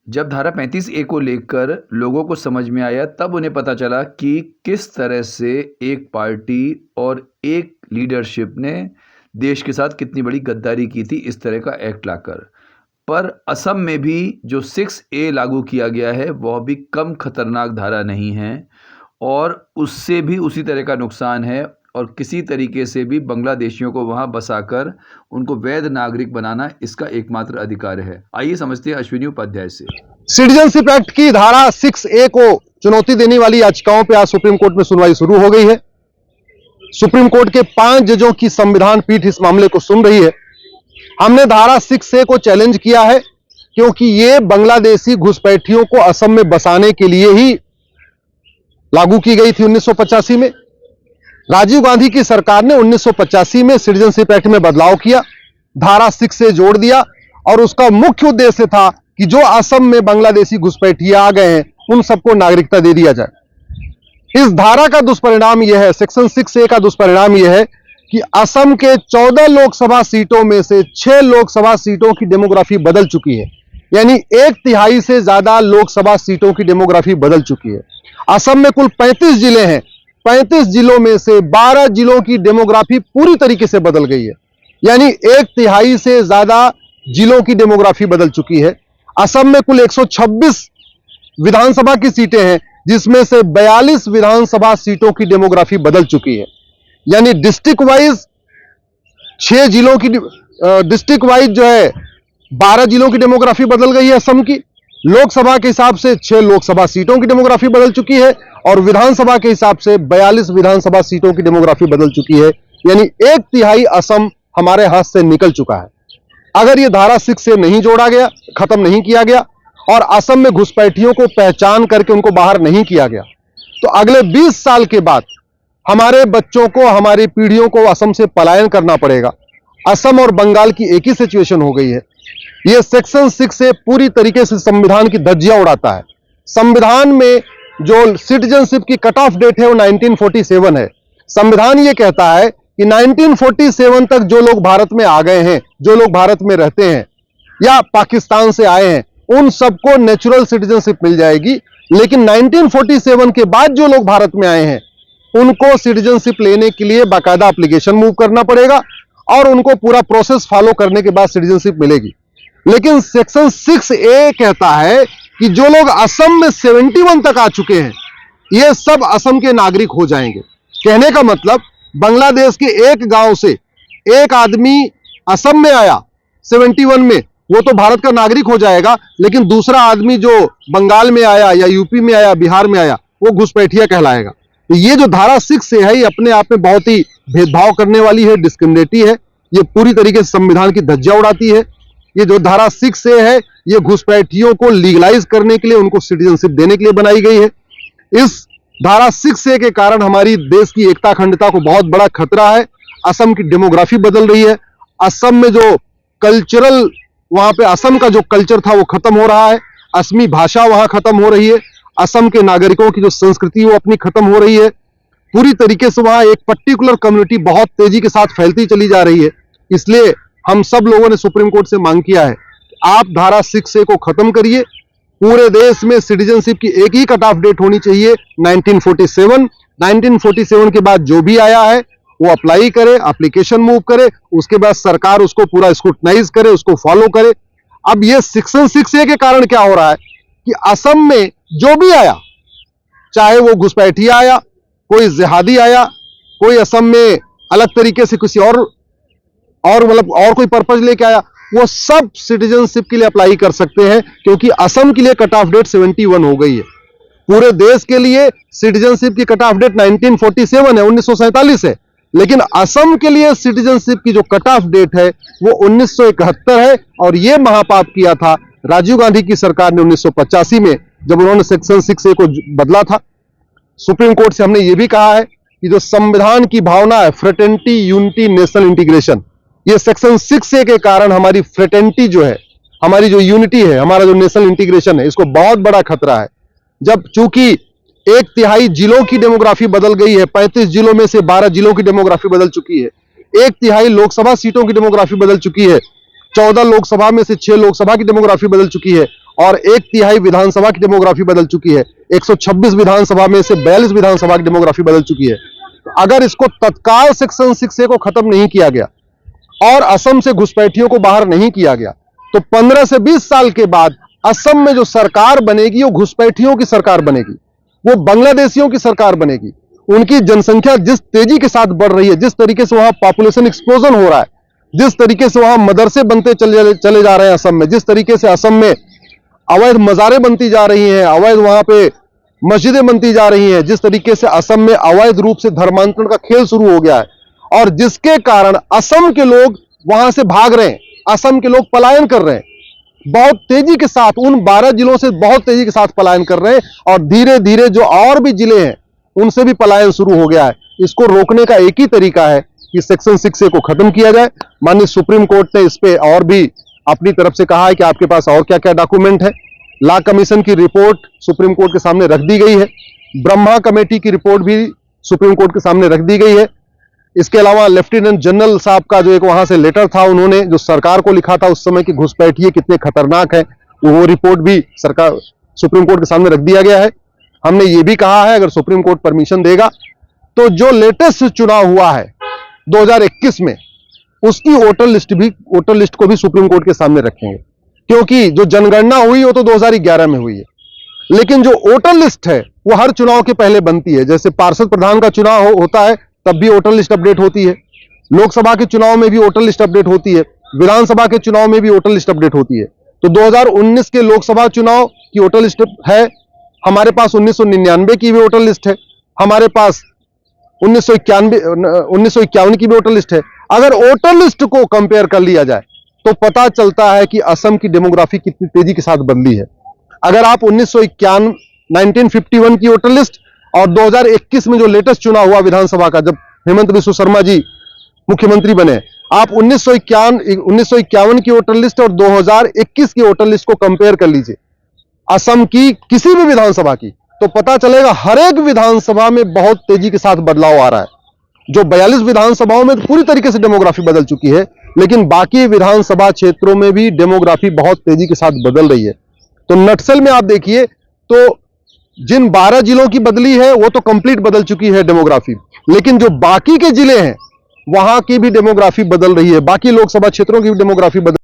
जब धारा 35A को लेकर लोगों को समझ में आया तब उन्हें पता चला कि किस तरह से एक पार्टी और एक लीडरशिप ने देश के साथ कितनी बड़ी गद्दारी की थी इस तरह का एक्ट लाकर। पर असम में भी जो 6A लागू किया गया है वह भी कम खतरनाक धारा नहीं है और उससे भी उसी तरह का नुकसान है और किसी तरीके से भी बांग्लादेशियों को वहां बसाकर उनको वैध नागरिक बनाना इसका एकमात्र अधिकार है। आइए समझते हैं अश्विनी उपाध्याय से। सिटीजनशिप एक्ट की धारा 6A को चुनौती देने वाली याचिकाओं पर आज सुप्रीम कोर्ट में सुनवाई शुरू हो गई है। सुप्रीम कोर्ट के 5 जजों की संविधान पीठ इस मामले को सुन रही है। हमने धारा 6A को चैलेंज किया है क्योंकि ये बांग्लादेशी घुसपैठियों को असम में बसाने के लिए ही लागू की गई थी 1985 में। राजीव गांधी की सरकार ने 1985 में सिटीजनशिप एक्ट में बदलाव किया, धारा 6A जोड़ दिया और उसका मुख्य उद्देश्य था कि जो असम में बांग्लादेशी घुसपैठिए आ गए हैं उन सबको नागरिकता दे दिया जाए। इस धारा का दुष्परिणाम यह है, सेक्शन 6A का दुष्परिणाम यह है कि असम के 14 लोकसभा सीटों में से 6 लोकसभा सीटों की डेमोग्राफी बदल चुकी है, यानी 1/3 से ज्यादा लोकसभा सीटों की डेमोग्राफी बदल चुकी है। असम में कुल 35 जिले हैं, 35 जिलों में से 12 जिलों की डेमोग्राफी पूरी तरीके से बदल गई है, यानी 1/3 से ज्यादा जिलों की डेमोग्राफी बदल चुकी है। असम में कुल 126 विधानसभा की सीटें हैं जिसमें से 42 विधानसभा सीटों की डेमोग्राफी बदल चुकी है, यानी डिस्ट्रिक्ट वाइज 6 जिलों की डिस्ट्रिक्ट वाइज जो है 12 जिलों की डेमोग्राफी बदल गई है असम की। लोकसभा के हिसाब से 6 लोकसभा सीटों की डेमोग्राफी बदल चुकी है और विधानसभा के हिसाब से 42 विधानसभा सीटों की डेमोग्राफी बदल चुकी है, यानी 1/3 असम हमारे हाथ से निकल चुका है। अगर यह धारा 6A नहीं जोड़ा गया, खत्म नहीं किया गया और असम में घुसपैठियों को पहचान करके उनको बाहर नहीं किया गया तो अगले 20 साल के बाद हमारे बच्चों को, हमारी पीढ़ियों को असम से पलायन करना पड़ेगा। असम और बंगाल की एक ही सिचुएशन हो गई है। यह सेक्शन 6A पूरी तरीके से संविधान की धज्जियां उड़ाता है। संविधान में जो सिटीजनशिप की कट ऑफ डेट है वो 1947 है। संविधान यह कहता है कि 1947 तक जो लोग भारत में आ गए हैं, जो लोग भारत में रहते हैं या पाकिस्तान से आए हैं, उन सबको नेचुरल सिटीजनशिप मिल जाएगी। लेकिन 1947 के बाद जो लोग भारत में आए हैं उनको सिटीजनशिप लेने के लिए बाकायदा एप्लीकेशन मूव करना पड़ेगा और उनको पूरा प्रोसेस फॉलो करने के बाद सिटीजनशिप मिलेगी। लेकिन सेक्शन 6A कहता है कि जो लोग असम में 71 तक आ चुके हैं ये सब असम के नागरिक हो जाएंगे। कहने का मतलब बांग्लादेश के एक गांव से एक आदमी असम में आया 71 में, वो तो भारत का नागरिक हो जाएगा, लेकिन दूसरा आदमी जो बंगाल में आया या यूपी में आया, बिहार में आया, वो घुसपैठिया कहलाएगा। तो ये जो धारा 6A है ये अपने आप में बहुत ही भेदभाव करने वाली है, डिस्क्रिमिनेटरी है। ये पूरी तरीके से संविधान की धज्जियां उड़ाती है। ये जो धारा 6A है ये घुसपैठियों को लीगलाइज करने के लिए, उनको सिटीजनशिप देने के लिए बनाई गई है। इस धारा 6A के कारण हमारी देश की एकता अखंडता को बहुत बड़ा खतरा है। असम की डेमोग्राफी बदल रही है। असम में जो कल्चरल, वहां पे असम का जो कल्चर था वो खत्म हो रहा है। असमी भाषा वहां खत्म हो रही है। असम के नागरिकों की जो संस्कृति वो अपनी खत्म हो रही है। पूरी तरीके से वहां एक पर्टिकुलर कम्युनिटी बहुत तेजी के साथ फैलती चली जा रही है। इसलिए हम सब लोगों ने सुप्रीम कोर्ट से मांग किया है कि आप धारा 6A को खत्म करिए। पूरे देश में सिटीजनशिप की एक ही कट ऑफ डेट होनी चाहिए, 1947। 1947 के बाद जो भी आया है वो अप्लाई करे, एप्लीकेशन मूव करे, उसके बाद सरकार उसको पूरा स्क्रूटनाइज करे, उसको फॉलो करे। अब ये सेक्शन 6A के कारण क्या हो रहा है कि असम में जो भी आया, चाहे वो घुसपैठिया आया, कोई जिहादी आया, कोई असम में अलग तरीके से किसी और मतलब और कोई पर्पज लेके आया, वो सब सिटीजनशिप के लिए अप्लाई कर सकते हैं क्योंकि असम के लिए कट ऑफ डेट 71 हो गई है। पूरे देश के लिए सिटीजनशिप की कट ऑफ डेट 1947 है, 1947 है, लेकिन असम के लिए सिटीजनशिप की जो कट ऑफ डेट है वो 1971 है। और यह महापाप किया था राजीव गांधी की सरकार ने 1985 में, जब उन्होंने सेक्शन 6A को बदला था। सुप्रीम कोर्ट से हमने ये भी कहा है कि जो संविधान की भावना है, फ्रेटर्निटी, यूनिटी, नेशनल इंटीग्रेशन, ये सेक्शन 6A के कारण हमारी फ्रेटर्निटी जो है, हमारी जो यूनिटी है, हमारा जो नेशनल इंटीग्रेशन है, इसको बहुत बड़ा खतरा है। जब चूंकि 1/3 जिलों की डेमोग्राफी बदल गई है, 35 जिलों में से 12 जिलों की डेमोग्राफी बदल चुकी है, 1/3 लोकसभा सीटों की डेमोग्राफी बदल चुकी है, 14 लोकसभा में से 6 लोकसभा की डेमोग्राफी बदल चुकी है और 1/3 विधानसभा की डेमोग्राफी बदल चुकी है। 126 विधानसभा में से 42 विधानसभा की डेमोग्राफी बदल चुकी है। अगर इसको तत्काल सेक्शन 6A को खत्म नहीं किया गया और असम से घुसपैठियों को बाहर नहीं किया गया तो 15 से 20 साल के बाद असम में जो सरकार बनेगी वो घुसपैठियों की सरकार बनेगी, वो बांग्लादेशियों की सरकार बनेगी। उनकी जनसंख्या जिस तेजी के साथ बढ़ रही है, जिस तरीके से वहां पॉपुलेशन एक्सप्लोजन हो रहा है, जिस तरीके से वहां मदरसे बनते चले जा रहे हैं असम में, जिस तरीके से असम में अवैध मज़ारें बनती जा रही हैं, अवैध वहां पे मस्जिदें बनती जा रही हैं, जिस तरीके से असम में अवैध रूप से धर्मांतरण का खेल शुरू हो गया है और जिसके कारण असम के लोग वहां से भाग रहे हैं, असम के लोग पलायन कर रहे हैं बहुत तेजी के साथ, उन 12 जिलों से बहुत तेजी के साथ पलायन कर रहे हैं और धीरे धीरे जो और भी जिले हैं उनसे भी पलायन शुरू हो गया है। इसको रोकने का एक ही तरीका है कि सेक्शन 6A को खत्म किया जाए। माननीय सुप्रीम कोर्ट ने इस पे और भी अपनी तरफ से कहा है कि आपके पास और क्या क्या डॉक्यूमेंट है। लॉ कमीशन की रिपोर्ट सुप्रीम कोर्ट के सामने रख दी गई है, ब्रह्मा कमेटी की रिपोर्ट भी सुप्रीम कोर्ट के सामने रख दी गई है। इसके अलावा लेफ्टिनेंट जनरल साहब का जो एक वहां से लेटर था, उन्होंने जो सरकार को लिखा था उस समय की घुसपैठिए कितने खतरनाक है, वो रिपोर्ट भी सरकार सुप्रीम कोर्ट के सामने रख दिया गया है। हमने ये भी कहा है अगर सुप्रीम कोर्ट परमिशन देगा तो जो लेटेस्ट चुनाव हुआ है 2021 में उसकी वोटर लिस्ट को भी सुप्रीम कोर्ट के सामने रखेंगे, क्योंकि जो जनगणना हुई वो तो 2011 में हुई है, लेकिन जो वोटर लिस्ट है वो हर चुनाव के पहले बनती है। जैसे पार्षद प्रधान का चुनाव होता है तब भी वोटर लिस्ट अपडेट होती है, लोकसभा के चुनाव में भी वोटर लिस्ट अपडेट होती है, विधानसभा के चुनाव में भी वोटर लिस्ट अपडेट होती है। तो 2019 के लोकसभा चुनाव की वोटर लिस्ट है, हमारे पास 1999 की भी वोटर लिस्ट है, हमारे पास 1951 की भी वोटर लिस्ट है। अगर वोटर लिस्ट को कंपेयर कर लिया जाए तो पता चलता है कि असम की डेमोग्राफी कितनी तेजी के साथ बदली है। अगर आप 1951 की वोटर लिस्ट और 2021 में जो लेटेस्ट चुनाव हुआ विधानसभा का, जब हेमंत बिस्व शर्मा जी मुख्यमंत्री बने, आप 1951 की वोटर लिस्ट और 2021 की वोटर लिस्ट को कंपेयर कर लीजिए असम की किसी भी विधानसभा की, तो पता चलेगा हर एक विधानसभा में बहुत तेजी के साथ बदलाव आ रहा है। जो 42 विधानसभाओं में पूरी तरीके से डेमोग्राफी बदल चुकी है, लेकिन बाकी विधानसभा क्षेत्रों में भी डेमोग्राफी बहुत तेजी के साथ बदल रही है। तो नक्सल में आप देखिए तो जिन 12 जिलों की बदली है वो तो कंप्लीट बदल चुकी है डेमोग्राफी, लेकिन जो बाकी के जिले हैं वहां की भी डेमोग्राफी बदल रही है, बाकी लोकसभा क्षेत्रों की भी डेमोग्राफी बदल